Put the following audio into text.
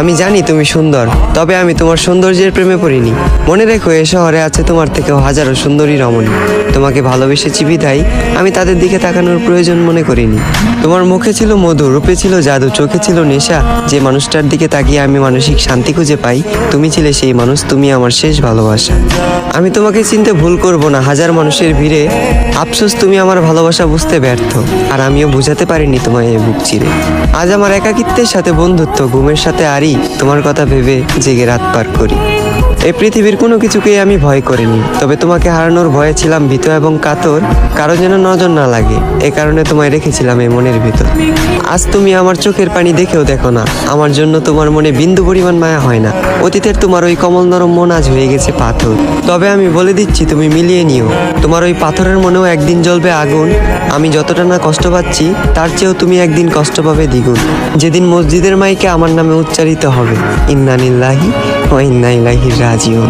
আমি জানি তুমি সুন্দর, তবে আমি তোমার সৌন্দর্যের প্রেমে পড়িনি। মনে রেখো, এ শহরে আছে তোমার থেকেও হাজারো সুন্দরী রমণী। তোমাকে ভালোবেসেছি বিধায় আমি তাদের দিকে তাকানোর প্রয়োজন মনে করিনি। তোমার মুখে ছিল মধু, রূপে ছিল জাদু, চোখে ছিল নেশা। যে মানুষটার দিকে তাকিয়ে আমি মানসিক শান্তি খুঁজে পাই, তুমি ছিলে সেই মানুষ। তুমি আমার শেষ ভালোবাসা। আমি তোমাকে চিনতে ভুল করব না হাজার মানুষের ভিড়ে। আফসোস তুমি আমার ভালোবাসা বুঝতে ব্যর্থ, আর আমিও বুঝাতে পারিনি তোমায় এই বুক চিরে। আজ আমার একাকিত্বের সাথে বন্ধুত্ব, ঘুমের সাথে আরি, তোমার কথা ভেবে জেগে রাত পার করি। এই পৃথিবীর কোনো কিছুকেই আমি ভয় করিনি, তবে তোমাকে হারানোর ভয়ে ছিলাম ভীত এবং কাতর। কারো যেন নজর না লাগে, এ কারণে তোমায় রেখেছিলাম এই মনের ভিতর। আজ তুমি আমার চোখের পানি দেখেও দেখো না, আমার জন্য তোমার মনে বিন্দু পরিমাণ মায়া হয় না। অতীতের তোমার ওই কমল নরম মন আজ হয়ে গেছে পাথর। তবে আমি বলে দিচ্ছি, তুমি মিলিয়ে নিও, তোমার ওই পাথরের মনেও একদিন জ্বলবে আগুন। আমি যতটা না কষ্ট পাচ্ছি, তার চেয়েও তুমি একদিন কষ্ট পাবে দ্বিগুণ। যেদিন মসজিদের মাইকে আমার নামে উচ্চারিত হবে ইন্না লিল্লাহি ওয়া ইন্না ইলাইহি রাজিউন।